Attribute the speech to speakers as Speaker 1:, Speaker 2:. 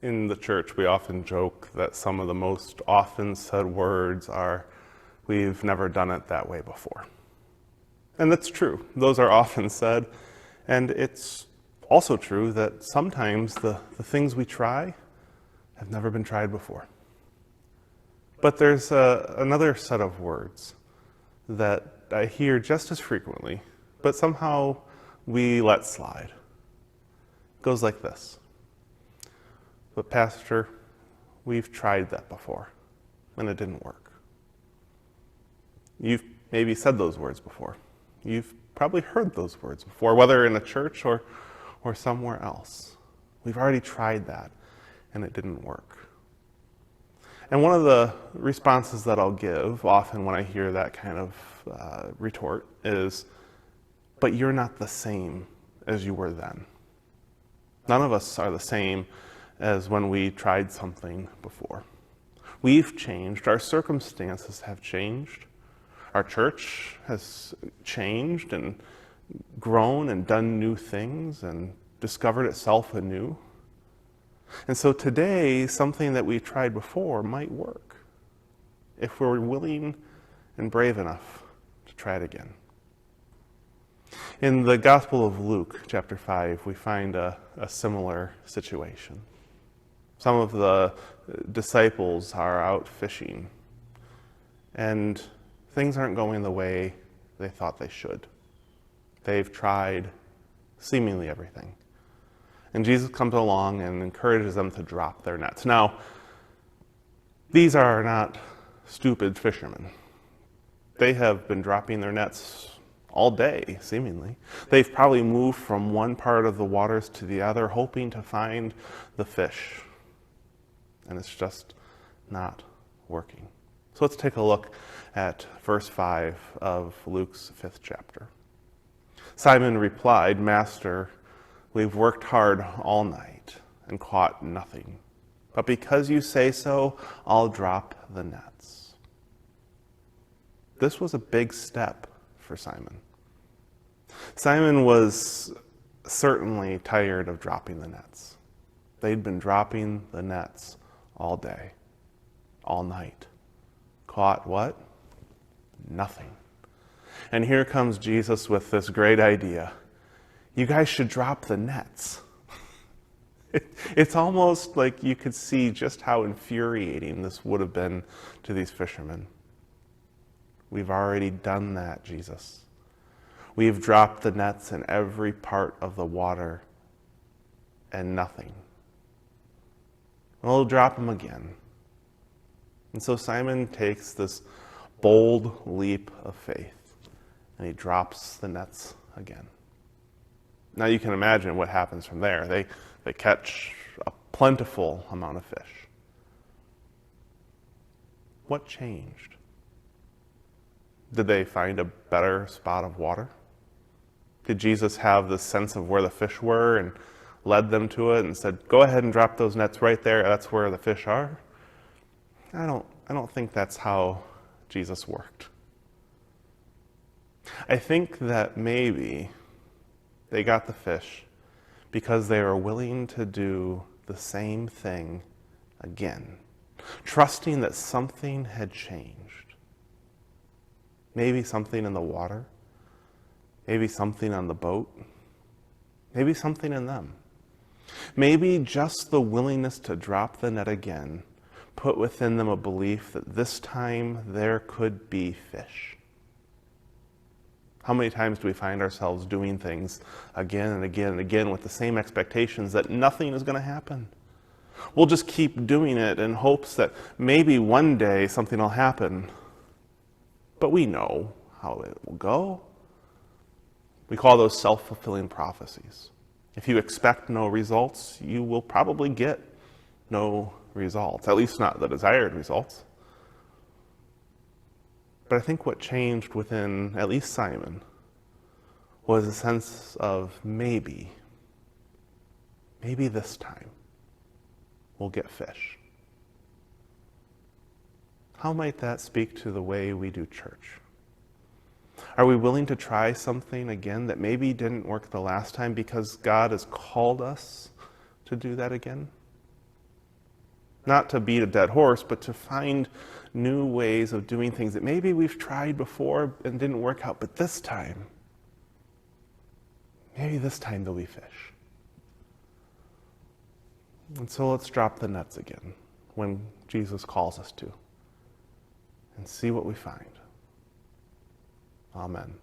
Speaker 1: In the church, we often joke that some of the most often said words are, "We've never done it that way before." And that's true. Those are often said. And it's also true that sometimes the things we try have never been tried before. But there's another set of words that I hear just as frequently, but somehow we let slide. It goes like this. "But Pastor, we've tried that before, and it didn't work." You've maybe said those words before. You've probably heard those words before, whether in a church or somewhere else. We've already tried that, and it didn't work. And one of the responses that I'll give often when I hear that kind of retort is, "But you're not the same as you were then." None of us are the same as when we tried something before. We've changed. Our circumstances have changed. Our church has changed and grown and done new things and discovered itself anew. And so today, something that we tried before might work if we're willing and brave enough to try it again. In the Gospel of Luke, chapter 5, we find a similar situation. Some of the disciples are out fishing, and things aren't going the way they thought they should. They've tried seemingly everything. And Jesus comes along and encourages them to drop their nets. Now, these are not stupid fishermen. They have been dropping their nets all day, seemingly. They've probably moved from one part of the waters to the other, hoping to find the fish. And it's just not working. So let's take a look at verse 5 of Luke's 5th chapter. "Simon replied, 'Master, we've worked hard all night and caught nothing. But because you say so, I'll drop the nets.'" This was a big step for Simon. Simon was certainly tired of dropping the nets. They'd been dropping the nets all day, all night. Caught what? Nothing. And here comes Jesus with this great idea. You guys should drop the nets. It's almost like you could see just how infuriating this would have been to these fishermen. We've already done that, Jesus. We've dropped the nets in every part of the water and nothing. We'll drop them again. And so Simon takes this bold leap of faith, and he drops the nets again. Now you can imagine what happens from there. They catch a plentiful amount of fish. What changed? Did they find a better spot of water? Did Jesus have the sense of where the fish were and led them to it and said, "Go ahead and drop those nets right there. That's where the fish are"? I don't think that's how Jesus worked. I think that maybe they got the fish because they were willing to do the same thing again, trusting that something had changed. Maybe something in the water, maybe something on the boat, maybe something in them. Maybe just the willingness to drop the net again put within them a belief that this time there could be fish. How many times do we find ourselves doing things again and again and again with the same expectations that nothing is going to happen? We'll just keep doing it in hopes that maybe one day something will happen. But we know how it will go. We call those self-fulfilling prophecies. If you expect no results, you will probably get no results, at least not the desired results. But I think what changed within at least Simon was a sense of maybe this time we'll get fish. How might that speak to the way we do church? Are we willing to try something again that maybe didn't work the last time because God has called us to do that again? Not to beat a dead horse, but to find new ways of doing things that maybe we've tried before and didn't work out, but this time, maybe this time there'll be fish. And so let's drop the nets again when Jesus calls us to and see what we find. Amen.